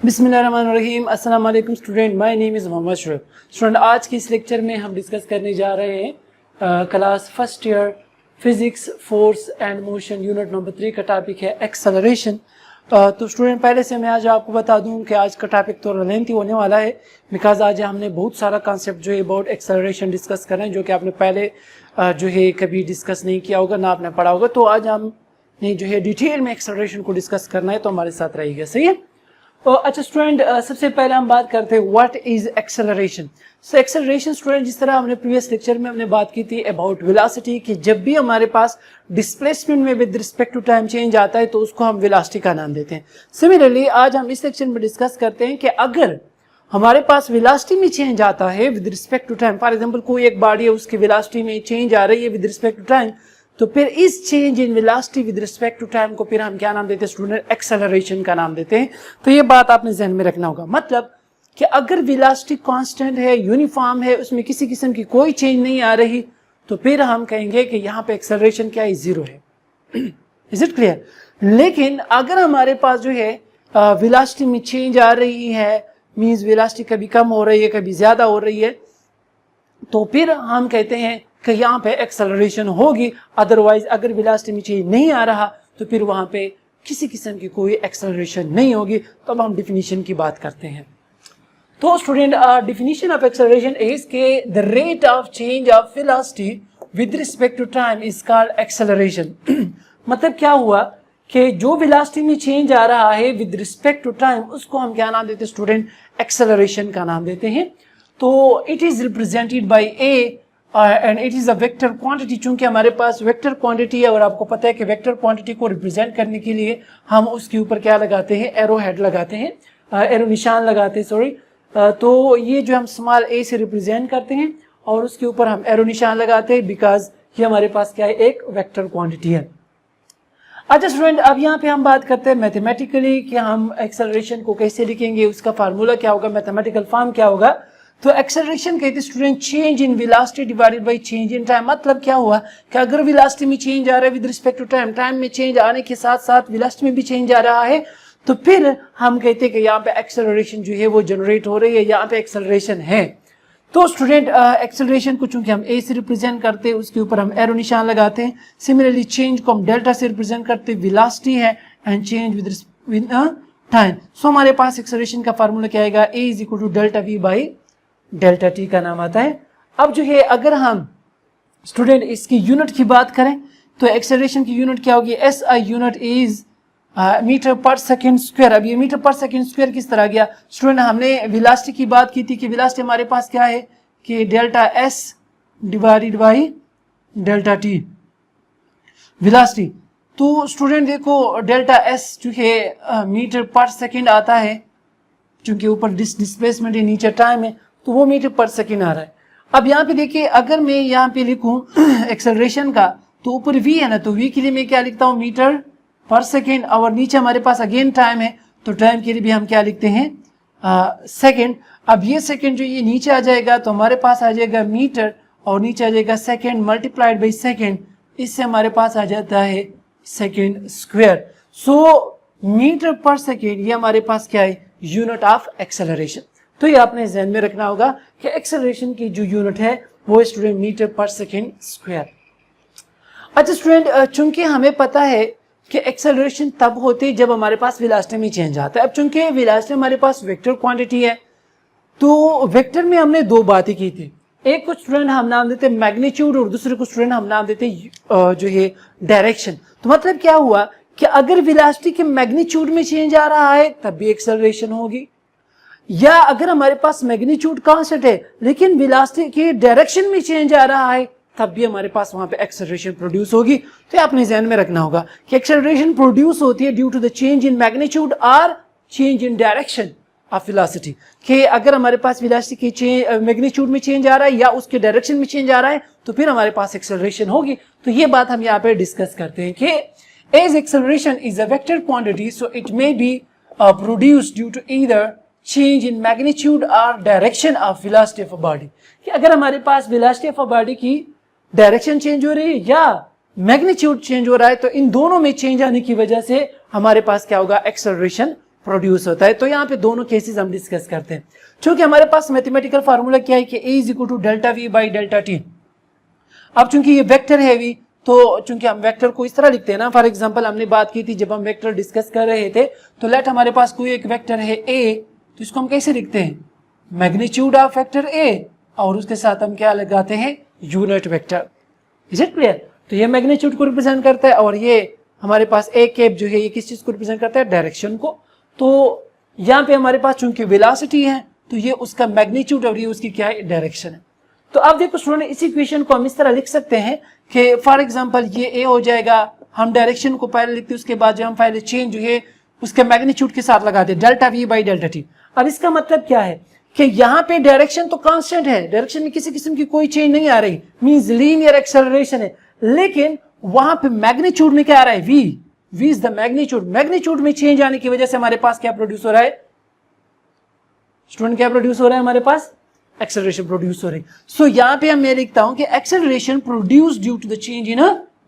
बिस्मिल्लाहिर्रहमानिर्रहीम। अस्सलाम वालेकुम student, my name is Mohammad Shoaib. Student, आज की इस लेक्चर में हम डिस्कस करने जा रहे हैं class first year physics force and motion unit number 3 का टॉपिक है एक्सेलरेशन। तो स्टूडेंट, पहले से मैं आज आपको बता दूं कि आज का टॉपिक थोड़ा लेंथी होने वाला है, बिकॉज आज हमने बहुत सारा कॉन्सेप्ट जो है अबाउट एक्सेलरेशन डिस्कस कर रहे हैं, जो कि आपने पहले जो है कभी डिस्कस नहीं किया होगा, ना आपने पढ़ा होगा। तो आज हमने जो है डिटेल में एक्सेलरेशन को डिस्कस करना है, तो हमारे साथ रहिएगा, सही है। अच्छा स्टूडेंट, सबसे पहले हम बात करते हैं what is acceleration. So acceleration student, जिस तरह हमने प्रीवियस लेक्चर में हमने बात की थी अबाउट वेलोसिटी, कि जब भी हमारे पास डिस्प्लेसमेंट में with respect to time change आता है तो उसको हम वेलोसिटी का नाम देते हैं। सिमिलरली आज हम इस लेक्चर में डिस्कस करते हैं कि अगर हमारे पास वेलोसिटी में चेंज आता है with respect to time, for example कोई एक बॉडी है उसकी वेलोसिटी में चेंज आ रही है विद रिस्पेक्ट टू टाइम, तो फिर इस change in velocity with respect to time को फिर हम क्या नाम देते हैं स्टूडेंट? एक्सेलरेशन का नाम देते हैं। तो ये बात आपने ध्यान में रखना होगा। मतलब कि अगर वेलोसिटी कांस्टेंट है, यूनिफॉर्म है, उसमें किसी किस्म की कोई चेंज नहीं आ रही, तो फिर हम कहेंगे कि यहाँ पे एक्सेलरेशन क्या है? जीरो है। Is it clear? लेकिन अगर हमारे पास जो है वेलोसिटी में चेंज आ रही है, मींस वेलोसिटी कभी कम हो रही है, कभी ज्यादा हो रही है, तो फिर हम कहते हैं कि यहाँ पे एक्सेलरेशन होगी। अदरवाइज अगर वेलोसिटी में चेंज नहीं आ रहा तो फिर वहां पे किसी किस्म की कोई एक्सेलरेशन नहीं होगी। तो अब हम डिफिनीशन की बात करते हैं। तो student, definition of acceleration is के the rate of change of velocity with respect to time is called acceleration. मतलब क्या हुआ कि जो वेलोसिटी में चेंज आ रहा है विद रिस्पेक्ट टू टाइम, उसको हम क्या नाम देते हैं स्टूडेंट? एक्सेलरेशन का नाम देते हैं। तो it is represented by A and it is a vector quantity. चूंकि हमारे पास वेक्टर क्वांटिटी है और आपको पता है कि वेक्टर क्वांटिटी को रिप्रेजेंट करने के लिए हम उसके ऊपर क्या लगाते हैं? एरो हेड लगाते हैं, एरो निशान लगाते हैं, सॉरी। तो ये जो हम स्मॉल ए से रिप्रेजेंट करते हैं और उसके ऊपर हम एरो निशान लगाते हैं, बिकॉज ये हमारे पास क्या है? एक वेक्टर क्वांटिटी है। अच्छा स्टूडेंट, अब यहाँ पे हम बात करते हैं मैथमेटिकली कि हम एक्सेलरेशन को कैसे लिखेंगे, उसका फार्मूला क्या होगा, मैथमेटिकल फॉर्म क्या होगा। तो एक्सेलरेशन कहते हैं student change in velocity divided by change in time. मतलब क्या हुआ कि अगर वेलोसिटी में चेंज आ रहा है with respect to time, time में चेंज आने के साथ साथ वेलोसिटी में भी चेंज आ रहा है, तो फिर हम कहते हैं कि यहाँ पे एक्सेलरेशन जो है वो जनरेट हो रही है, यहाँ पे एक्सेलरेशन है। तो स्टूडेंट, एक्सेलरेशन को चूंकि हम ए से रिप्रेजेंट करते हैं, उसके ऊपर हम एरो निशान लगाते हैं। सिमिलरली चेंज को हम डेल्टा से रिप्रेजेंट करते हैं, वेलोसिटी है and change with time. So हमारे पास एक्सेलरेशन का फार्मूला क्या आएगा? A is equal to delta V by delta T का नाम आता है। अब जो है अगर हम स्टूडेंट इसकी यूनिट की बात करें तो एक्सेलरेशन की यूनिट क्या होगी? S I unit is metre per second square. अब ये मीटर पर सेकेंड स्क्वायर किस तरह गया स्टूडेंट? हमने वेलोसिटी की बात की थी कि वेलोसिटी हमारे पास क्या है कि delta S divided by delta T velocity. तो स्टूडेंट देखो, डेल्टा एस जो है मीटर पर सेकेंड आता है, चूंकि ऊपर डिस्प्लेसमेंट है, नीचे टाइम है, तो वो मीटर पर सेकेंड आ रहा है। अब यहाँ पे देखिए, अगर मैं यहाँ पे लिखूं एक्सेलरेशन का, तो ऊपर v है ना, तो v के लिए मैं क्या लिखता हूँ? Metre per second. और नीचे हमारे पास अगेन टाइम है, तो टाइम के लिए भी हम क्या लिखते हैं? सेकेंड। अब ये सेकेंड जो ये नीचे आ जाएगा तो हमारे पास आ जाएगा मीटर, और नीचे आ जाएगा सेकेंड मल्टीप्लाइड बाई सेकेंड, इससे हमारे पास आ जाता है सेकेंड स्क्वायर। सो मीटर पर सेकेंड ये हमारे पास क्या है? Unit of acceleration. तो ये आपने ध्यान में रखना होगा कि एक्सेलरेशन की जो यूनिट है वो student metre per second square. अच्छा स्टूडेंट, चूंकि हमें पता है कि एक्सेलरेशन तब होती है जब हमारे पास वेलोसिटी में चेंज आता है। अब चूंकि वेलोसिटी हमारे पास वेक्टर क्वांटिटी है, तो वेक्टर में हमने दो बातें की थी। एक को स्टूडेंट हम नाम देते हैं मैग्नीट्यूड और दूसरे को स्टूडेंट हम नाम देते हैं जो है डायरेक्शन। तो मतलब क्या हुआ कि अगर वेलोसिटी के मैग्नीट्यूड में चेंज आ रहा है तब भी एक्सेलरेशन होगी, या अगर हमारे पास मैग्नीट्यूड कांस्टेंट है लेकिन वेलोसिटी के डायरेक्शन में चेंज आ रहा है तब भी हमारे पास वहां पे एक्सेलरेशन प्रोड्यूस होगी। तो आपने ध्यान में रखना होगा कि एक्सेलरेशन प्रोड्यूस होती है due to the change in magnitude और change in direction of velocity. कि अगर हमारे पास वेलोसिटी के मैग्नीट्यूड में चेंज आ रहा है या उसके डायरेक्शन में चेंज आ रहा है तो फिर हमारे पास एक्सेलरेशन होगी। तो ये बात हम यहाँ पे डिस्कस करते हैं कि as acceleration is a vector quantity, so it may be produced due to either change in magnitude or direction of velocity of a body। कि अगर हमारे पास velocity of a body की डायरेक्शन चेंज हो रही है या मैग्नीट्यूड चेंज हो रहा है, तो इन दोनों में चेंज आने की वजह से हमारे पास क्या होगा? एक्सेलरेशन प्रोड्यूस होता है। तो यहाँ पे दोनों केसेस हम डिस्कस करते हैं। चूंकि हमारे पास मैथमेटिकल फार्मूला क्या है कि A is equal to delta V by delta T. अब चूंकि ये वेक्टर है वी, तो चूंकि हम वेक्टर को इस तरह लिखते हैं ना, फॉर एग्जांपल हमने बात की थी जब हम वेक्टर डिस्कस कर रहे थे, तो लेट हमारे पास कोई एक वेक्टर है A, तो इसको हम कैसे लिखते हैं, मैग्नीट्यूड ऑफ वेक्टर A, और उसके साथ हम क्या लगाते हैं, unit vector. Is it clear? तो ये मैग्नीट्यूड को रिप्रेजेंट करता है और ये हमारे पास A कैप जो है ये किस चीज को रिप्रेजेंट करता है, डायरेक्शन को। तो यहाँ पे हमारे पास चूंकि वेलोसिटी है तो ये उसका मैग्नीट्यूड और ये उसकी क्या है, डायरेक्शन है। तो अब देखो स्टूडेंट, इस इक्वेशन को हम इस तरह लिख सकते हैं कि फॉर एग्जांपल ये A हो जाएगा, हम डायरेक्शन को पहले लिखते हैं, उसके बाद जो हम पहले चेंज जो है उसके मैग्नीट्यूड के साथ लगाते हैं, delta V by delta T. अब इसका मतलब क्या है कि यहाँ पे डायरेक्शन तो कांस्टेंट है, डायरेक्शन में किसी किस्म की कोई चेंज नहीं आ रही, मींस लीनियर एक्सेलरेशन है, लेकिन वहां पे मैग्नीट्यूड में क्या आ रहा है, v is the magnitude. Magnitude में चेंज आने की वजह से हमारे पास क्या प्रोड्यूस हो रहा है स्टूडेंट, क्या प्रोड्यूस हो रहा है हमारे पास, एक्सेलरेशन प्रोड्यूस हो रही। सो यहाँ पे मैं लिखता हूं कि acceleration produce due to the change in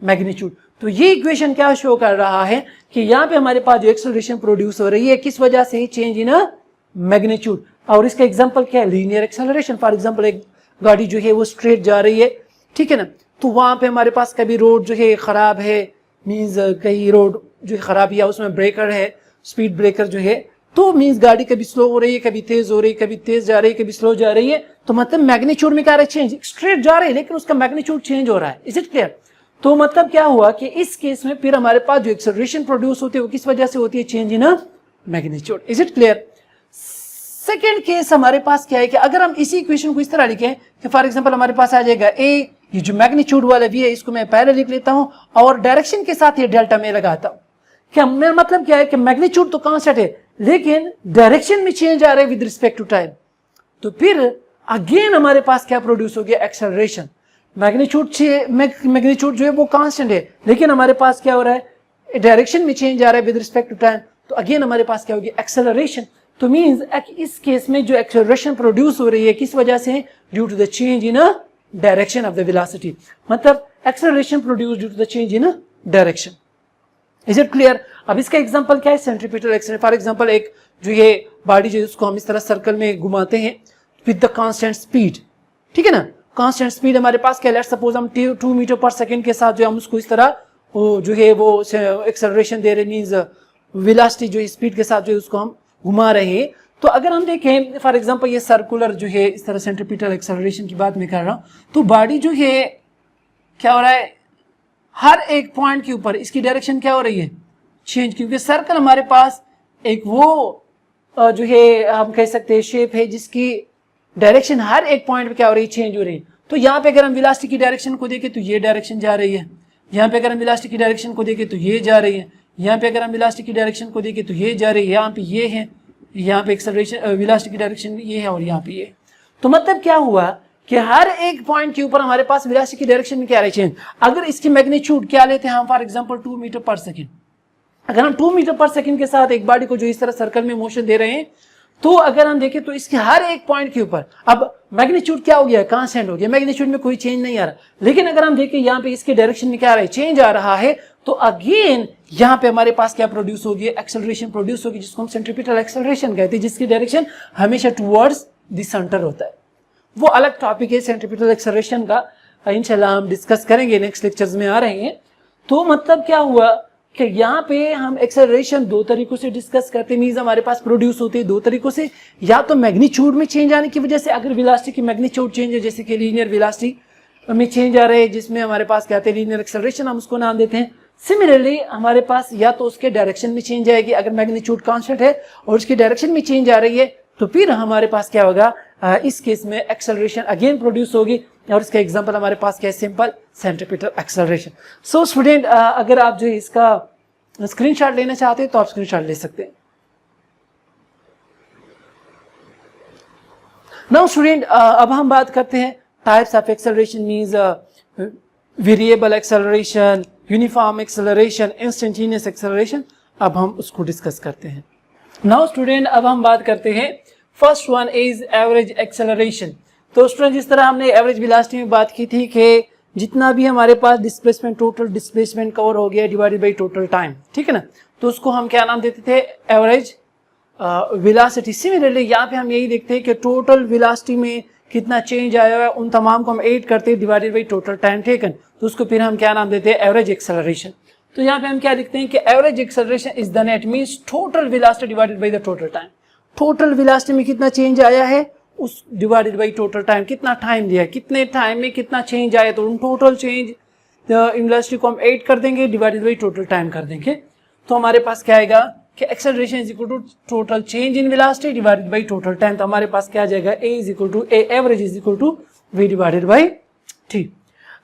magnitude. तो ये इक्वेशन क्या शो कर रहा है कि यहाँ पे हमारे पास जो एक्सेलरेशन प्रोड्यूस हो रही है किस वजह से, चेंज इन मैग्नीट्यूड। और इसका एग्जांपल क्या है, लीनियर एक्सेलरेशन। फॉर एग्जांपल एक गाड़ी जो है वो स्ट्रेट जा रही है, ठीक है ना, तो वहां पे हमारे पास कभी रोड जो है खराब है, मींस कहीं रोड जो है खराब है, उसमें ब्रेकर है, स्पीड ब्रेकर जो है, तो मींस गाड़ी कभी स्लो हो रही है, कभी तेज हो रही है, कभी तेज जा रही है, कभी स्लो जा रही है, तो मतलब मैग्नीट्यूड में क्या रहा है, चेंज। स्ट्रेट जा रही है लेकिन उसका मैग्नीट्यूड चेंज हो रहा है। Is it clear? तो मतलब क्या हुआ कि इस केस में फिर हमारे पास जो एक्सेलरेशन प्रोड्यूस होती है वो किस वजह से होती है, change in magnitude. Is it clear? Second case हमारे पास क्या है कि अगर हम इसी इक्वेशन को इस तरह लिखें कि फॉर एग्जांपल हमारे पास आ जाएगा A, ये जो मैग्नीट्यूड वाला V है इसको मैं पहले लिख लेता हूं और डायरेक्शन के साथ ये डेल्टा में लगाता हूं। क्या मेरा मतलब क्या है कि मैग्नीट्यूड तो कांस्टेंट है लेकिन डायरेक्शन में चेंज आ रहा है विद रिस्पेक्ट टू टाइम, तो फिर अगेन हमारे पास क्या प्रोड्यूस हो गया, एक्सेलरेशन। मैग्नीट्यूड जो है वो कांस्टेंट है लेकिन हमारे पास क्या हो रहा है, डायरेक्शन में चेंज आ रहा है विद रिस्पेक्ट टू टाइम, तो अगेन हमारे पास क्या हो गया, एक्सेलरेशन। तो मींस इस केस में जो एक्सेलरेशन प्रोड्यूस हो रही है किस वजह से, due to the change in direction of the velocity. मतलब acceleration produce due to the change in direction. Is it clear? अब इसका एग्जांपल क्या है, सेंट्रीपिटल एक्सेलरेशन। फॉर एग्जांपल एक जो ये बॉडी जो है उसको हम इस तरह सर्कल में घुमाते हैं विद द कांस्टेंट स्पीड, ठीक है ना, कांस्टेंट स्पीड हमारे पास क्या, लेट्स सपोज हम 2 मीटर पर सेकंड के साथ जो हम उसको इस तरह जो है वो एक्सेलरेशन दे रहे, मींस वेलोसिटी जो स्पीड के साथ जो है उसको हम घुमा रहे हैं। तो अगर हम देखें फॉर एग्जांपल ये सर्कुलर जो है इस तरह सेंट्रीपिटल एक्सेलरेशन की बात मैं कर रहा हूं, तो बॉडी जो है क्या हो रहा है, हर एक पॉइंट के ऊपर इसकी डायरेक्शन क्या हो रही है, चेंज, क्योंकि सर्कल हमारे पास एक वो जो है हम कह सकते हैं शेप है जिसकी डायरेक्शन हर एक पॉइंट पे क्या हो रही है, चेंज हो रही है। तो यहाँ पे अगर हम वेलोसिटी की डायरेक्शन को देखें तो ये डायरेक्शन जा रही है, यहाँ पे अगर हम वेलोसिटी की डायरेक्शन को देखें तो ये जा रही है, यहाँ पे अगर हम वेलोसिटी की डायरेक्शन को देखें तो ये जा रही है, यहाँ पे ये है, यहाँ पे एक्सेलरेशन वेलोसिटी की डायरेक्शन ये है और यहाँ पे ये। तो मतलब क्या हुआ कि हर एक पॉइंट के ऊपर हमारे पास वेलोसिटी की डायरेक्शन में क्या रही, चेंज। अगर इसकी मैग्नीट्यूड क्या लेते हैं हम, फॉर एग्जांपल 2 मीटर पर सेकंड, अगर हम 2 मीटर पर सेकंड के साथ एक बॉडी को जो इस तरह सर्कल में मोशन दे रहे हैं, तो अगर हम देखें तो इसके हर एक पॉइंट के ऊपर अब मैग्नीट्यूड क्या हो गया, कांस्टेंट हो गया, मैग्नीट्यूड में कोई चेंज नहीं आ रहा। लेकिन अगर हम देखें यहाँ पे इसके डायरेक्शन में क्या आ रहा है, चेंज आ रहा है, तो अगेन यहाँ पे हमारे पास क्या प्रोड्यूस होगी, एक्सेलरेशन प्रोड्यूस होगी, जिसको हम सेंट्रीपिटल एक्सेलरेशन कहते हैं, जिसकी डायरेक्शन हमेशा टुवर्ड्स द सेंटर होता है। वो अलग टॉपिक है सेंट्रीपिटल एक्सेलरेशन का, इंशाल्लाह हम डिस्कस करेंगे, नेक्स्ट लेक्चर्स में आ रहे हैं। तो मतलब क्या हुआ कि यहाँ पे हम एक्सेलरेशन 2 तरीकों से डिस्कस करते हैं, मींस हमारे पास प्रोड्यूस होती है 2 तरीकों से, या तो मैग्नीट्यूड में चेंज आने की वजह से, अगर वेलोसिटी की मैग्नीट्यूड चेंज है, जैसे कि लीनियर वेलोसिटी में चेंज आ रहे हैं जिसमें हमारे पास क्या आते हैं, लीनियर एक्सेलरेशन हम उसको नाम देते हैं। सिमिलरली हमारे पास या तो उसके डायरेक्शन में चेंज आएगी, अगर मैग्नीट्यूड कांस्टेंट है और उसकी डायरेक्शन में चेंज आ रही है, तो फिर हमारे पास क्या होगा, इस केस में एक्सेलरेशन अगेन प्रोड्यूस होगी, और इसका एग्जांपल हमारे पास क्या है, simple centripetal acceleration. So student, अगर आप जो इसका स्क्रीनशॉट लेना चाहते हैं तो आप स्क्रीनशॉट ले सकते हैं। नाउ स्टूडेंट, अब हम बात करते हैं types of acceleration, means variable acceleration, uniform acceleration, instantaneous acceleration. अब हम उसको डिस्कस करते हैं। नाउ स्टूडेंट, अब हम बात करते हैं, first one is average acceleration. तो स्टूडेंट, जिस तरह हमने एवरेज वेलोसिटी में बात की थी कि जितना भी हमारे पास डिस्प्लेसमेंट, टोटल डिस्प्लेसमेंट कवर हो गया डिवाइडेड बाई टोटल टाइम, ठीक है ना, तो उसको हम क्या नाम देते थे, एवरेज वेलोसिटी। सिमिलरली यहाँ पे हम यही देखते हैं कि टोटल वेलोसिटी में कितना चेंज आया है, उन तमाम को हम ऐड करते हैं divided by total time taken, तो उसको फिर हम क्या नाम देते हैं, एवरेज एक्सेलरेशन। तो यहाँ पे हम क्या लिखते हैं कि average acceleration is the net means total velocity divided by the total time. Total velocity में कितना चेंज आया है उस डिवाइडेड बाई टोटल टाइम, कितना टाइम दिया है, कितने टाइम में कितना चेंज आया, तो उन टोटल चेंज वेलोसिटी को हम ऐड कर देंगे डिवाइडेड बाई टोटल टाइम कर देंगे, तो हमारे पास क्या आएगा कि acceleration is equal to total change in velocity divided by total time. तो हमारे पास क्या आ जाएगा, A is equal to A average is equal to V divided by T.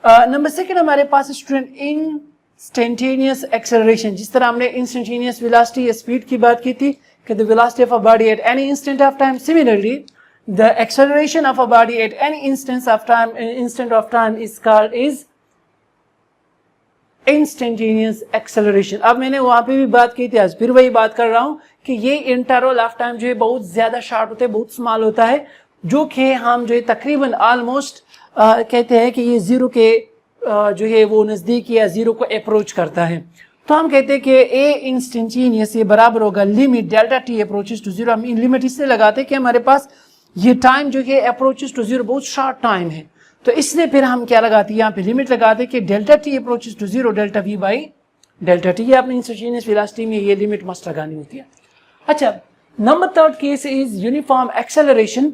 Number second हमारे पास स्टूडेंट इंस्टेंटेनियस एक्सेलरेशन। जिस तरह हमने इंस्टेंटेनियस वेलोसिटी या स्पीड की बात की थी कि the velocity of a body at any instant of time, similarly the acceleration of a body at any instant of time is called is instantaneous acceleration. अब मैंने वहां पे भी बात की थी, आज फिर वही बात कर रहा हूं कि ये इंटरवल ऑफ टाइम जो है बहुत ज्यादा शॉर्ट होता है, बहुत स्मॉल होता है, जो कि हम जो है तकरीबन ऑलमोस्ट कहते हैं कि ये जीरो के जो है वो नजदीक या जीरो को अप्रोच करता है। तो हम कहते हैं कि ए इंस्टेंटेनियस ये बराबर होगा limit delta T approaches to zero. हम लिमिट इसलिए लगाते हैं कि हमारे पास ये टाइम जो है अप्रोचेस टू जीरो बहुत शॉर्ट टाइम है, तो इसलिए फिर हम क्या लगाते हैं, यहाँ पे लिमिट लगाते हैं कि delta T approaches to zero delta V by delta T. आपने इंस्टेंटेनियस वेलोसिटी में ये लिमिट मस्ट लगानी होती है। अच्छा, number third case is uniform acceleration.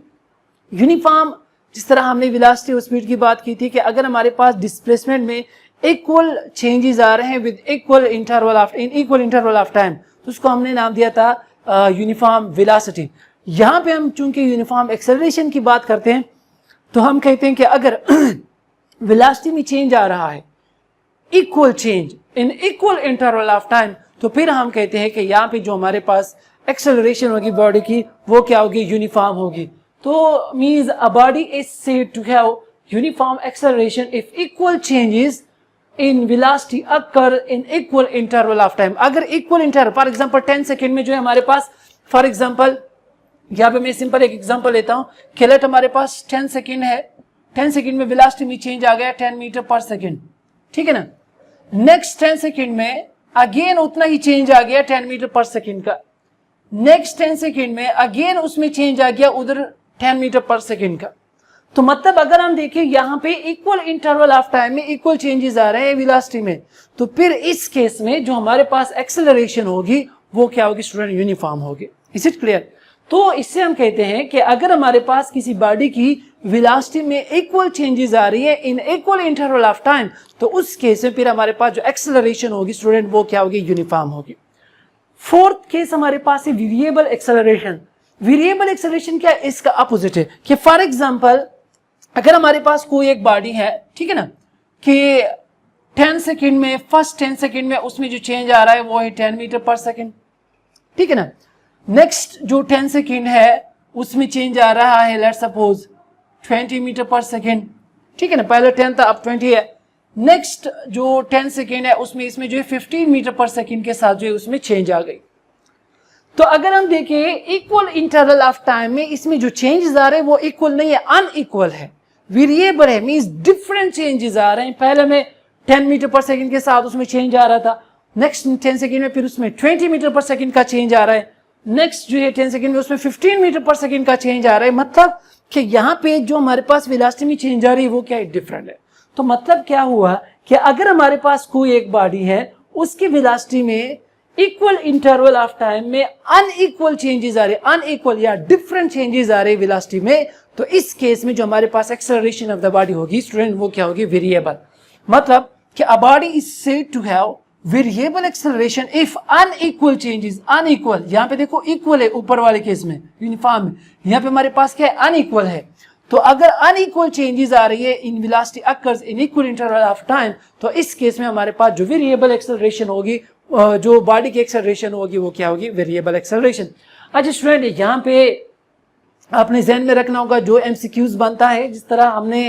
Uniform, जिस तरह हमने वेलोसिटी और स्पीड की बात की थी कि अगर हमारे पास डिस्प्लेसमेंट में इक्वल चेंजेस आ रहे हैं with equal interval of time, तो उसको हमने नाम दिया था यूनिफॉर्म वेलोसिटी। यहाँ पे हम चूंकि यूनिफॉर्म एक्सेलरेशन की बात करते हैं, तो हम कहते हैं कि अगर वेलोसिटी में चेंज आ रहा है, equal change in equal interval of time, तो फिर हम कहते हैं कि यहाँ पे जो हमारे पास एक्सेलरेशन होगी बॉडी की वो क्या होगी, यूनिफॉर्म होगी। तो means a body is said to have uniform acceleration if equal changes in velocity occur in equal interval of time. अगर equal interval, for example 10 second में जो है हमारे पास, फॉर एग्जांपल यहाँ पे मैं सिंपल एक एग्जांपल लेता हूँ कि लेट हमारे पास 10 सेकंड है, 10 सेकंड में वेलोसिटी में चेंज आ गया 10 मीटर पर सेकंड, ठीक है ना। नेक्स्ट 10 सेकंड में अगेन उतना ही चेंज आ गया 10 मीटर पर सेकंड का। नेक्स्ट 10 सेकंड में अगेन उसमें चेंज आ गया उधर 10 मीटर पर सेकंड का। तो मतलब अगर हम देखें यहाँ पे इक्वल इंटरवल ऑफ टाइम में इक्वल चेंजेस आ रहे हैं वेलोसिटी में, तो फिर इस केस में जो हमारे पास एक्सेलरेशन होगी वो क्या होगी स्टूडेंट, यूनिफॉर्म होगी। Is it clear? तो इससे हम कहते हैं कि अगर हमारे पास किसी बॉडी की वेलोसिटी में इक्वल चेंजेस आ रही है इन इक्वल इंटरवल ऑफ टाइम, तो उस केस में फिर हमारे पास जो एक्सेलरेशन होगी स्टूडेंट वो क्या होगी, यूनिफॉर्म होगी। फोर्थ केस हमारे पास है वेरिएबल एक्सेलरेशन। वेरिएबल एक्सेलरेशन क्या है, इसका अपोजिट है कि फॉर एग्जांपल अगर हमारे पास कोई एक बॉडी है, ठीक है ना, कि 10 सेकंड में, फर्स्ट 10 सेकंड में उसमें जो चेंज आ रहा है वो है 10 मीटर पर सेकंड, ठीक है ना। नेक्स्ट जो 10 सेकंड है उसमें चेंज आ रहा है लेट्स सपोज 20 मीटर पर सेकंड, ठीक है ना, पहले 10 था अब 20 है। नेक्स्ट जो 10 सेकंड है उसमें इसमें जो है 15 मीटर पर सेकंड के साथ जो है उसमें चेंज आ गई। तो अगर हम देखें इक्वल इंटरवल ऑफ टाइम में इसमें जो चेंजेस आ रहे हैं वो इक्वल नहीं है, अनइक्वल है, वेरिएबल है, मींस डिफरेंट चेंजेस आ रहे हैं। पहले में 10 मीटर पर सेकंड के साथ उसमें चेंज आ रहा था, नेक्स्ट 10 सेकंड में फिर उसमें 20 मीटर पर सेकंड का चेंज आ रहा है, नेक्स्ट जो है 10 सेकंड में उसमें 15 मीटर पर सेकंड का चेंज आ रहा है। मतलब कि यहाँ पे जो हमारे पास वेलोसिटी में चेंज आ रही है वो क्या है, डिफरेंट है। तो मतलब क्या हुआ कि अगर हमारे पास कोई एक बॉडी है उसकी वेलोसिटी में इक्वल इंटरवल ऑफ टाइम में अनइक्वल चेंजेस आ रहे, अनइक्वल या डिफरेंट चेंजेस आ रहे वेलोसिटी में, तो इस केस में जो हमारे पास एक्सेलरेशन ऑफ द बॉडी होगी स्टूडेंट वो क्या होगी, वेरिएबल। मतलब कि a body is said to have variable acceleration if unequal changes, unequal, यहाँ पे देखो इक्वल है ऊपर वाले केस में, यूनिफॉर्म है, यहाँ पे हमारे पास क्या है, अनइक्वल है। तो अगर अनइक्वल चेंजेस आ रही है in velocity occurs in equal interval of time, तो इस केस में हमारे पास जो वेरिएबल एक्सेलरेशन होगी, जो बॉडी की एक्सेलरेशन होगी वो क्या होगी, वेरिएबल एक्सेलरेशन। अच्छा स्टूडेंट, यहाँ पे आपने ध्यान में रखना होगा जो एमसीक्यूज बनता है, जिस तरह हमने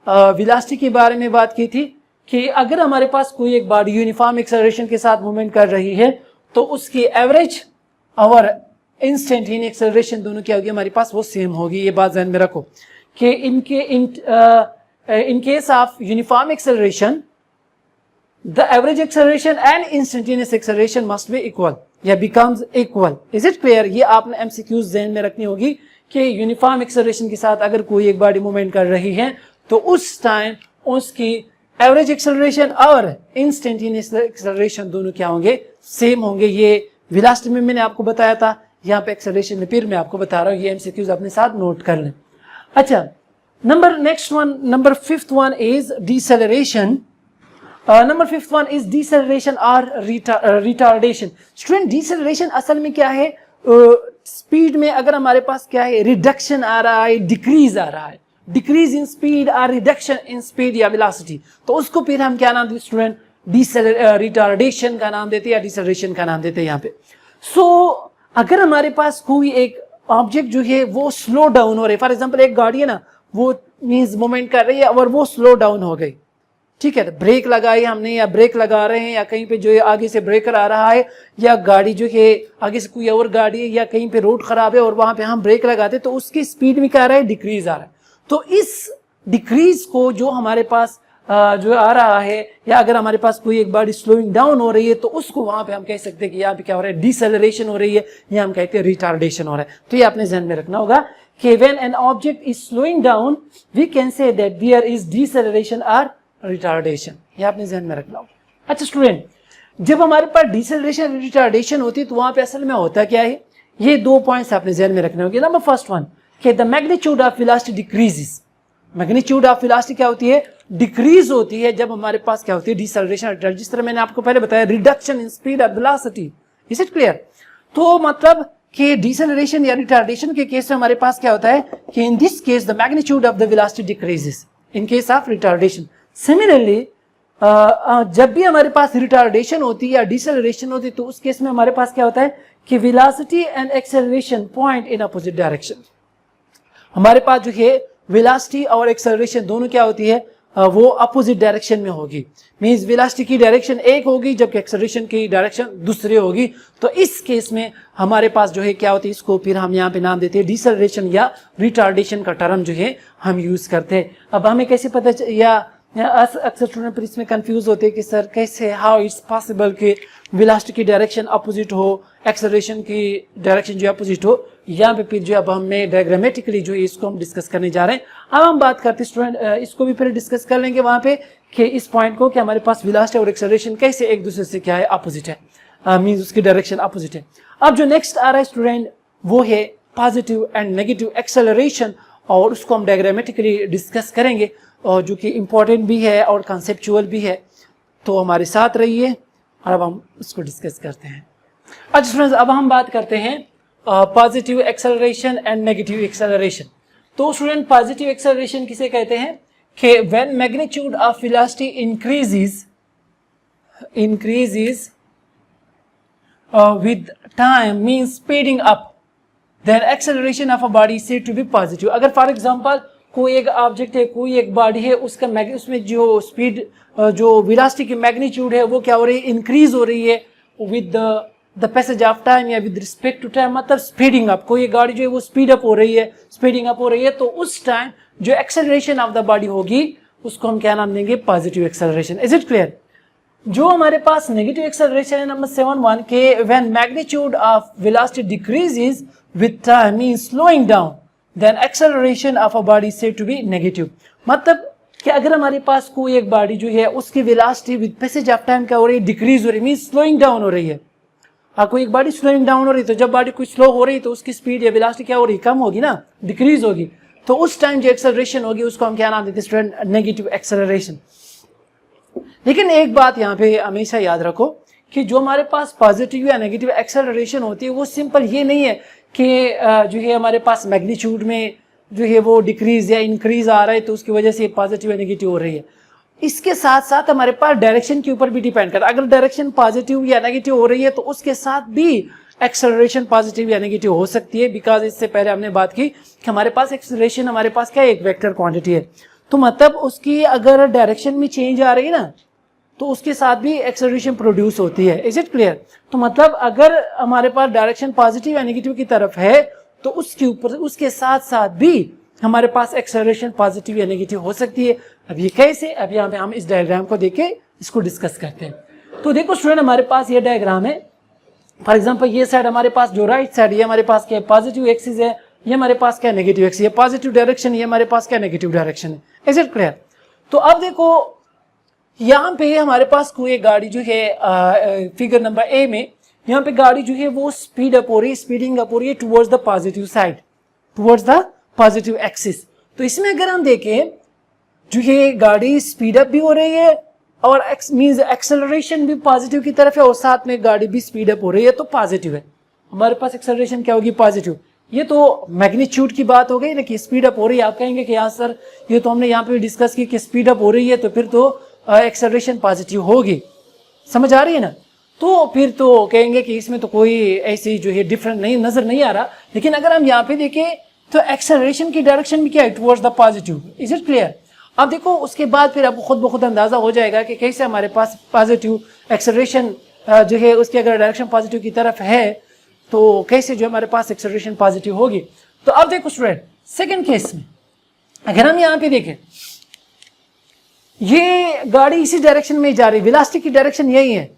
वेलोसिटी के बारे में बात की थी कि अगर हमारे पास कोई एक बॉडी यूनिफॉर्म एक्सेलरेशन के साथ मूवमेंट कर रही है तो उसकी एवरेज और इंस्टेंटेनियस एक्सेलरेशन दोनों क्या होगी, हमारे पास वो सेम होगी। ये बात ध्यान में रखो कि in case of uniform acceleration the average acceleration and instantaneous acceleration must be equal या becomes equal. Is it clear? ये आपने एमसीक्यूज ज़हन में रखनी होगी कि यूनिफॉर्म एक्सेलरेशन के साथ अगर कोई एक बॉडी मूवमेंट कर रही है तो उस टाइम उसकी एवरेज एक्सेलरेशन और इंस्टेंटेनियस एक्सेलरेशन दोनों क्या होंगे? सेम होंगे। ये वेलोसिटी में मैंने आपको बताया था, यहाँ पे एक्सेलरेशन में फिर मैं आपको बता रहा हूँ। ये एमसीक्यूज अपने साथ नोट कर लें। अच्छा, number fifth one is deceleration. Number fifth one is deceleration or retardation. Student, deceleration असल में क्या है? स्पीड में अगर हमारे पास क्या है, रिडक्शन आ रहा है, डिक्रीज आ रहा है, डिक्रीज इन स्पीड और रिडक्शन इन स्पीड या वेलोसिटी, तो उसको फिर हम क्या नाम देते स्टूडेंट? रिटार्डेशन का नाम देते हैं या डिसेलरेशन का नाम देते हैं यहाँ पे। सो अगर हमारे पास कोई एक ऑब्जेक्ट जो है वो स्लो डाउन हो रहा है, फॉर एग्जांपल एक गाड़ी है ना, वो मींस मूवमेंट कर रही है और वो स्लो डाउन हो गई, ठीक है, ब्रेक लगाई हमने या ब्रेक लगा रहे हैं या कहीं पे जो है आगे से ब्रेकर आ रहा है या गाड़ी जो है आगे से कोई और गाड़ी है या कहीं पे रोड खराब है और वहां पे हम ब्रेक लगाते तो उसकी स्पीड में क्या आ रहा है? डिक्रीज आ रहा है। तो इस डिक्रीज को जो हमारे पास जो आ रहा है, या अगर हमारे पास कोई एक बॉडी स्लोइंग डाउन हो रही है तो उसको वहां पे हम कह सकते हैं कि यहाँ पे क्या हो रहा है? डिसेलरेशन हो रही है, या हम कहते हैं रिटार्डेशन हो रहा है। तो ये आपने ध्यान में रखना होगा कि when an object is slowing down we can say that there is deceleration और रिटार्डेशन। ये आपने ध्यान में रखना होगा। अच्छा स्टूडेंट, जब हमारे पास डिसेलरेशन रिटार्डेशन होती है तो वहां पे असल में होता क्या है? ये दो पॉइंट्स आपने ध्यान में रखने होंगे। नंबर फर्स्ट वन कि the magnitude of velocity decreases. Magnitude of velocity क्या होती है? डिक्रीज होती है जब हमारे पास क्या होती है? डिसेलरेशन। जिस तरह मैंने आपको पहले बताया, रिडक्शन इन स्पीड और वेलोसिटी। Is it clear? तो मतलब कि डिसेलरेशन या रिटार्डेशन के केस में हमारे पास क्या होता है कि in this case the magnitude of the velocity decreases in case of retardation. Similarly जब भी हमारे पास रिटार्डेशन होती है या डिसेलरेशन होती है तो उस केस में हमारे पास क्या होता है कि velocity and acceleration point in opposite direction. हमारे पास जो है वेलोसिटी और एक्सेलरेशन दोनों क्या होती है? वो अपोजिट डायरेक्शन में होगी। मींस वेलोसिटी की डायरेक्शन एक होगी जबकि एक्सेलरेशन की डायरेक्शन दूसरी होगी। तो इस केस में हमारे पास जो है क्या होती है? इसको फिर हम यहाँ पे नाम देते हैं डिसेलरेशन या रिटार्डेशन का टर्म जो है हम यूज करते हैं। अब हमें कैसे पता या अक्सर स्टूडेंट पर इसमें कंफ्यूज होते हैं कि सर कैसे, हाउ इट्स पॉसिबल कि वेलोसिटी की डायरेक्शन अपोजिट हो, एक्सेलरेशन की डायरेक्शन जो अपोजिट हो। यहाँ पे फिर जो अब हमें डायग्रामेटिकली जो है इसको हम डिस्कस करने जा रहे हैं। अब हम बात करते हैं स्टूडेंट, इसको भी फिर डिस्कस कर लेंगे वहां पे कि इस पॉइंट को कि हमारे पास वेलोसिटी और एक्सेलरेशन कैसे एक दूसरे से क्या है? अपोजिट है, मींस उसकी डायरेक्शन अपोजिट है। अब जो नेक्स्ट आ रहा है स्टूडेंट वो है पॉजिटिव एंड नेगेटिव एक्सेलरेशन, और उसको हम डायग्रामेटिकली डिस्कस करेंगे और जो कि इंपॉर्टेंट भी है और कॉन्सेप्चुअल भी है। तो हमारे साथ रहिए और अब हम उसको डिस्कस करते हैं। अच्छा स्टूडेंट्स, अब हम बात करते हैं positive acceleration and negative acceleration. तो स्टूडेंट, पॉजिटिव एक्सेलरेशन किसे कहते हैं कि when magnitude of velocity increases with time means speeding up, then acceleration of a body is said to be positive. अगर फॉर एग्जांपल कोई एक ऑब्जेक्ट है, कोई एक बॉडी है, उसका उसमें जो स्पीड जो वेलोसिटी की मैग्नीट्यूड है वो क्या हो रही है? इंक्रीज हो रही है with the passage of time या विद रिस्पेक्ट टू टाइम, मतलब स्पीडिंग अप। कोई एक गाड़ी जो है वो स्पीड अप हो रही है, स्पीडिंग अप हो रही है, तो उस टाइम जो एक्सेलरेशन ऑफ द बॉडी होगी उसको हम क्या नाम देंगे? Positive acceleration. Is it clear? जो हमारे पास नेगेटिव एक्सेलरेशन है नंबर 7.1 के when magnitude of velocity decreases with time means slowing down, then acceleration of a body said to be negative. मतलब कि अगर हमारे पास कोई एक बॉडी जो है उसकी velocity with passage of time क्या हो रही है? डिक्रीज हो रही है, मींस स्लोइंग डाउन हो रही है। कोई एक बॉडी स्लोइंग डाउन हो रही है तो जब बॉडी कुछ स्लो हो रही है तो उसकी स्पीड या वेलोसिटी क्या हो रही है? कम होगी ना, डिक्रीज होगी। तो उस टाइम जो एक्सेलरेशन होगी उसको हम क्या नाम देते हैं स्टूडेंट? Negative acceleration. लेकिन एक बात यहाँ पे हमेशा याद रखो कि जो हमारे पास पॉजिटिव या नेगेटिव एक्सेलरेशन होती है वो सिंपल ये नहीं है कि जो है हमारे पास मैग्नीट्यूड में जो है वो डिक्रीज या इंक्रीज आ रहा है तो उसकी वजह से पॉजिटिव या नेगेटिव हो रही है। इसके साथ साथ हमारे पास डायरेक्शन के ऊपर भी डिपेंड करता है। अगर डायरेक्शन पॉजिटिव या नेगेटिव हो रही है तो उसके साथ भी एक्सेलरेशन पॉजिटिव या नेगेटिव हो सकती है, बिकॉज इससे पहले हमने बात की कि हमारे पास एक्सेलरेशन हमारे पास क्या है? एक वेक्टर क्वांटिटी है। तो मतलब उसकी अगर डायरेक्शन में चेंज आ रही है ना तो उसके साथ भी एक्सेलरेशन प्रोड्यूस होती है। Is it clear? तो मतलब अगर हमारे पास डायरेक्शन पॉजिटिव या नेगेटिव की तरफ है तो उसके ऊपर उसके साथ साथ भी हमारे पास एक्सेलरेशन पॉजिटिव या नेगेटिव हो सकती है। अब ये कैसे? अब यहाँ पे हम इस डायग्राम को देख के इसको डिस्कस करते हैं। तो देखो स्टूडेंट, हमारे पास ये डायग्राम है। फॉर एग्जांपल ये साइड हमारे पास जो राइट साइड, ये हमारे पास क्या है, पॉजिटिव एक्सिस है, ये हमारे पास क्या नेगेटिव एक्सिस, ये पॉजिटिव डायरेक्शन, ये हमारे पास क्या नेगेटिव डायरेक्शन है। Is it clear? तो अब देखो यहाँ पे हमारे पास कोई गाड़ी जो है फिगर नंबर ए में, यहाँ पे गाड़ी जो है वो स्पीड अप हो रही है, स्पीडिंग अप हो रही है towards the positive side, towards the positive axis. तो इसमें अगर हम देखें जो ये गाड़ी स्पीड अप भी हो रही है और मींस एक्सेलरेशन भी पॉजिटिव की तरफ है, और साथ में गाड़ी भी स्पीड अप हो रही है तो पॉजिटिव है। हमारे पास एक्सेलरेशन क्या होगी, पॉजिटिव। ये तो मैग्नीट्यूड की बात हो गई ना कि स्पीड अप हो रही है। आप कहेंगे कि यहाँ सर ये तो हमने यहाँ पे डिस्कस की कि स्पीड अप हो रही है, तो फिर तो एक्सेलरेशन पॉजिटिव होगी। समझ आ रही है ना? तो फिर तो कहेंगे कि इसमें तो कोई ऐसी जो है डिफरेंट नहीं नजर नहीं आ रहा। लेकिन अगर हम यहाँ पे देखें तो एक्सेलरेशन की डायरेक्शन भी क्या है, towards the positive. Is it clear? अब देखो उसके बाद फिर आपको खुद ब खुद अंदाजा हो जाएगा कि कैसे हमारे पास पॉजिटिव एक्सेलरेशन जो है उसकी अगर डायरेक्शन पॉजिटिव की तरफ है तो कैसे जो हमारे पास एक्सेलरेशन पॉजिटिव होगी। तो अब देखो स्टूडेंट, सेकंड केस में अगर हम यहाँ पे देखें, ये गाड़ी इसी डायरेक्शन में जा रही, वेलोसिटी की डायरेक्शन यही है,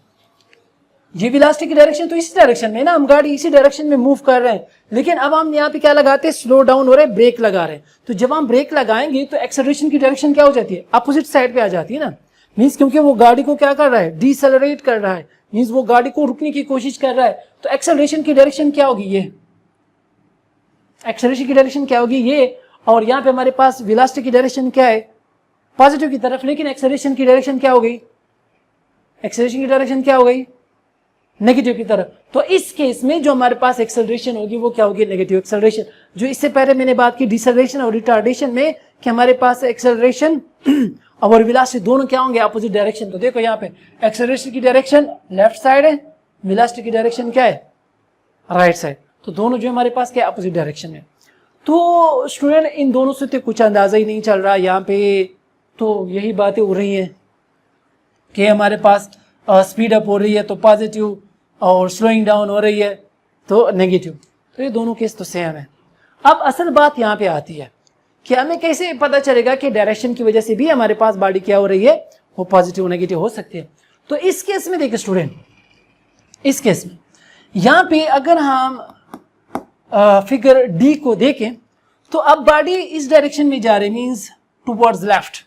ये वेलोसिटी की डायरेक्शन तो इसी डायरेक्शन में ना, हम गाड़ी इसी डायरेक्शन में मूव कर रहे हैं। लेकिन अब हम यहाँ पे क्या लगाते हैं, स्लो डाउन हो रहे हैं, ब्रेक लगा रहे हैं। तो जब हम ब्रेक लगाएंगे तो एक्सेलरेशन की डायरेक्शन क्या हो जाती है, अपोजिट साइड पे आ जाती है ना। मींस क्योंकि वो गाड़ी को क्या कर रहा है, डिसेलरेट कर रहा है, मींस वो गाड़ी को रुकने की कोशिश कर रहा है। तो एक्सेलरेशन की डायरेक्शन क्या होगी, ये एक्सेलरेशन की डायरेक्शन क्या होगी, ये। और यहाँ पे हमारे पास वेलोसिटी की डायरेक्शन क्या है, पॉजिटिव की तरफ, लेकिन एक्सेलरेशन की डायरेक्शन क्या हो गई, एक्सेलरेशन की डायरेक्शन क्या हो गई, नेगेटिव की तरफ। तो इस केस में जो हमारे पास एक्सेलरेशन होगी वो क्या होगी, नेगेटिव एक्सेलरेशन। जो इससे पहले मैंने बात की डिसेलरेशन और रिटार्डेशन में कि हमारे पास एक्सेलरेशन और वेलोसिटी दोनों क्या होंगे, अपोजिट डायरेक्शन। तो देखो यहाँ पे एक्सेलरेशन की डायरेक्शन लेफ्ट साइड है, वेलोसिटी की डायरेक्शन क्या है, राइट साइड। तो दोनों जो हमारे पास क्या अपोजिट डायरेक्शन में। तो स्टूडेंट इन दोनों से तो कुछ अंदाजा ही नहीं चल रहा यहाँ पे। तो यही बातें हो रही हैं कि हमारे पास स्पीड अप हो रही है तो पॉजिटिव, और स्लोइंग डाउन हो रही है तो नेगेटिव। तो ये दोनों केस तो सेम है। अब असल बात यहाँ पे आती है कि हमें कैसे पता चलेगा कि डायरेक्शन की वजह से भी हमारे पास बॉडी क्या हो रही है, वो पॉजिटिव नेगेटिव हो सकती है। तो इस केस में देखिए स्टूडेंट, इस केस में यहाँ पे अगर हम फिगर डी को देखें तो अब बॉडी इस डायरेक्शन में जा रही है, मीन्स टुवर्ड्स लेफ्ट,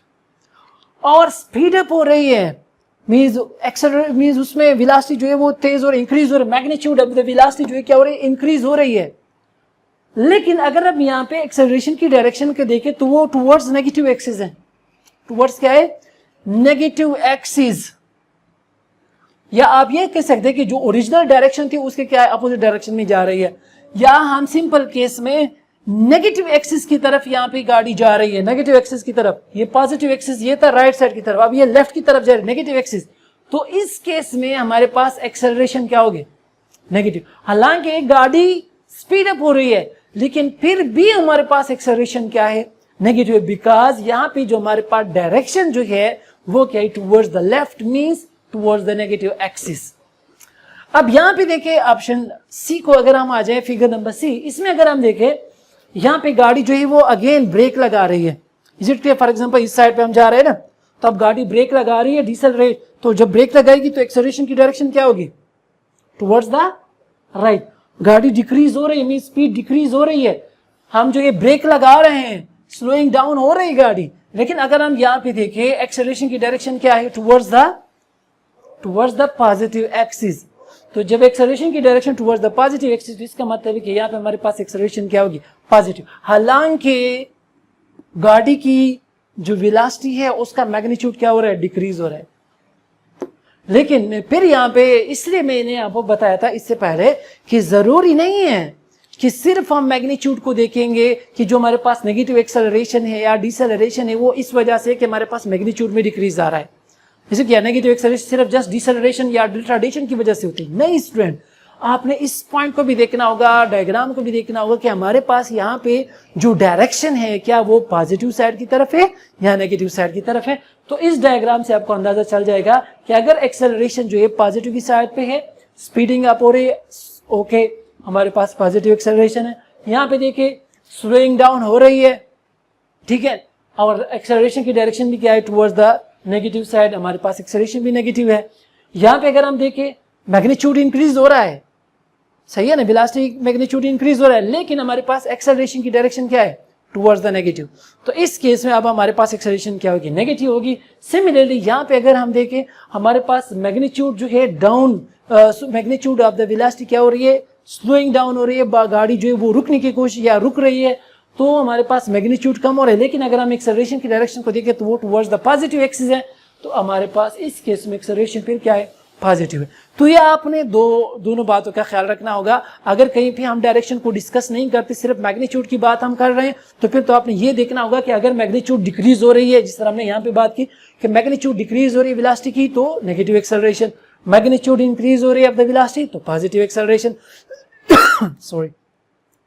और स्पीड अप हो रही है, मीन्स एक्सेलरेट, मीन्स उसमें वेलोसिटी जो है वो तेज और इंक्रीज हो रही है, मैग्नीट्यूड ऑफ द वेलोसिटी जो है क्या हो रही है, इंक्रीज हो रही है। लेकिन अगर अब यहाँ पे एक्सेलरेशन की डायरेक्शन के देखें तो वो टुवर्ड्स नेगेटिव एक्सिस है, टुवर्ड्स क्या है, नेगेटिव एक्सिस। या आप ये कह सकते हैं कि जो ओरिजिनल डायरेक्शन थी उसके क्या है, अपोजिट डायरेक्शन में जा रही है। या हम सिंपल केस में नेगेटिव एक्सिस की तरफ यहाँ पे गाड़ी जा रही है, नेगेटिव एक्सिस की तरफ। ये पॉजिटिव एक्सिस ये था राइट साइड की तरफ, अब ये लेफ्ट की तरफ जा रही है, नेगेटिव एक्सिस। तो इस केस में हमारे पास एक्सेलरेशन क्या होगी, नेगेटिव। हालांकि गाड़ी स्पीड अप हो रही है लेकिन फिर भी हमारे पास एक्सेलरेशन क्या है, नेगेटिव है, बिकॉज यहाँ पे जो हमारे पास डायरेक्शन जो है वो क्या है, towards the left, means towards the negative axis. अब यहाँ पे देखें ऑप्शन सी को अगर हम आ जाए, फिगर नंबर सी, इसमें अगर हम देखें यहाँ पे गाड़ी जो है वो अगेन ब्रेक लगा रही है। Is it clear? For example इस साइड पे हम जा रहे हैं ना, तो अब गाड़ी ब्रेक लगा रही है, डिसेलरेट। तो जब ब्रेक लगाएगी तो एक्सेलरेशन की डायरेक्शन क्या होगी, टुवर्ड्स द राइट। गाड़ी डिक्रीज हो रही है, मीन स्पीड डिक्रीज हो रही है, हम जो ये ब्रेक लगा रहे हैं, स्लोइंग डाउन हो रही है गाड़ी। लेकिन अगर हम यहाँ पे देखें एक्सेलरेशन की डायरेक्शन क्या है, टुवर्ड्स द पॉजिटिव एक्सिस। तो जब एक्सेलरेशन की direction towards the positive axis, इसका मतलब है कि यहाँ पे हमारे पास एक्सेलरेशन क्या होगी, पॉजिटिव। हालांकि गाड़ी की जो वेलोसिटी है उसका मैग्नीट्यूड क्या हो रहा है, डिक्रीज हो रहा है। लेकिन फिर यहाँ पे इसलिए मैंने आपको बताया था इससे पहले कि जरूरी नहीं है कि सिर्फ हम मैग्नीट्यूड को देखेंगे कि जो हमारे पास नेगेटिव एक्सेलरेशन है या डिसेलरेशन है वो इस वजह से कि हमारे पास मैग्नीट्यूड में डिक्रीज आ रहा है। जैसे क्या नेगेटिव एक्सेलरेशन सिर्फ जस्ट डिसेलरेशन या रिटार्डेशन की वजह से होती है, नहीं स्टूडेंट। आपने इस पॉइंट को भी देखना होगा, डायग्राम को भी देखना होगा कि हमारे पास यहाँ पे जो डायरेक्शन है क्या वो पॉजिटिव साइड की तरफ है या नेगेटिव साइड की तरफ है। तो इस डायग्राम से आपको अंदाजा चल जाएगा कि अगर एक्सेलरेशन जो है पॉजिटिव की साइड पे है, स्पीडिंग अप हो रही है, ओके, हमारे पास पॉजिटिव एक्सेलरेशन है। यहाँ पे देखिए स्लोइंग डाउन हो रही है, ठीक है, और एक्सेलरेशन की डायरेक्शन भी क्या है, टुवर्ड्स द नेगेटिव साइड, हमारे पास एक्सेलरेशन भी नेगेटिव है। यहाँ पे अगर हम देखें मैग्नीट्यूड इंक्रीज हो रहा है, सही है ना, वेलोसिटी मैग्नीट्यूड इंक्रीज हो रहा है, लेकिन हमारे पास एक्सेलरेशन की डायरेक्शन क्या है, टुवर्ड्स द नेगेटिव। तो इस केस में अब हमारे पास एक्सेलरेशन क्या होगी, नेगेटिव होगी। सिमिलरली यहाँ पे अगर हम देखें हमारे पास मैग्नीट्यूड जो है down, magnitude of the velocity क्या हो रही है, स्लोइंग डाउन हो रही है, गाड़ी जो है वो रुकने की कोशिश या रुक रही है, तो हमारे पास मैग्नीट्यूड कम हो रहा है। लेकिन अगर हम एक्सेलरेशन की डायरेक्शन को देखें तो वो टुवर्ड्स द पॉजिटिव एक्सिस है, तो हमारे पास इस केस में एक्सेलरेशन फिर क्या है, पॉजिटिव है। तो ये आपने दोनों बातों का ख्याल रखना होगा। अगर कहीं पे हम डायरेक्शन को डिस्कस नहीं करते, सिर्फ मैग्नीट्यूड की बात हम कर रहे हैं, तो फिर तो आपने ये देखना होगा कि अगर मैग्नीट्यूड डिक्रीज हो रही है, जिस तरह हमने यहाँ पे बात की कि मैग्नीट्यूड डिक्रीज हो रही है वेलोसिटी की, तो नेगेटिव एक्सेलरेशन, मैग्नीट्यूड इंक्रीज हो रही है ऑफ द वेलोसिटी, तो पॉजिटिव एक्सेलरेशन। सॉरी,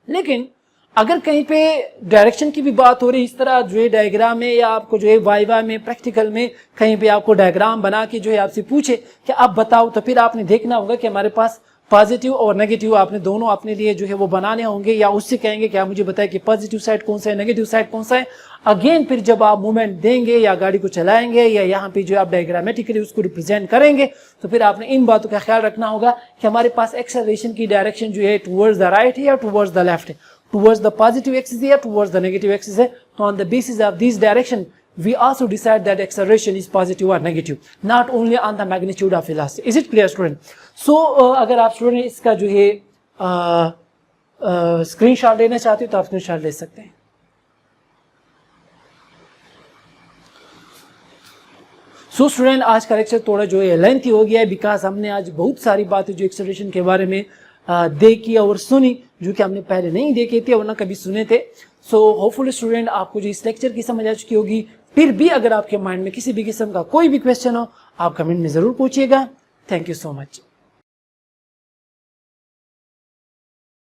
लेकिन अगर कहीं पे डायरेक्शन की भी बात हो रही है, इस तरह जो है डायग्राम में या आपको जो है वाइवा में, प्रैक्टिकल में कहीं पे आपको डायग्राम बना के जो है आपसे पूछे कि आप बताओ, तो फिर आपने देखना होगा कि हमारे पास पॉजिटिव और नेगेटिव आपने दोनों अपने लिए जो है वो बनाने होंगे, या उससे कहेंगे कि आप मुझे बताएं कि पॉजिटिव साइड कौन सा है, नेगेटिव साइड कौन सा है। अगेन फिर जब आप मूवमेंट देंगे या गाड़ी को चलाएंगे या यहाँ पे जो आप डायग्रामेटिकली उसको रिप्रेजेंट करेंगे, तो फिर आपने इन बातों का ख्याल रखना होगा कि हमारे पास एक्सेलरेशन की डायरेक्शन जो है टुवर्ड्स द राइट है या टुवर्ड्स द लेफ्ट है, towards the positive axis या towards the negative axis है। तो on the basis of this direction we also decide that acceleration is positive or negative, not only on the magnitude of velocity. Is it clear student? So अगर आप student इसका जो है screenshot लेना चाहते हो तो आप स्क्रीनशॉट ले सकते हैं। सो स्टूडेंट आज का लेक्चर थोड़ा जो है लेंथी हो गया है, बिकॉज हमने आज बहुत सारी बातें जो एक्सेलरेशन के बारे में देखी और सुनी, जो कि हमने पहले नहीं देखे थे वरना कभी सुने थे। सो होपफुली स्टूडेंट आपको जो इस लेक्चर की समझ आ चुकी होगी। फिर भी अगर आपके माइंड में किसी भी किस्म का कोई भी क्वेश्चन हो, आप कमेंट में जरूर पूछिएगा। Thank you so much.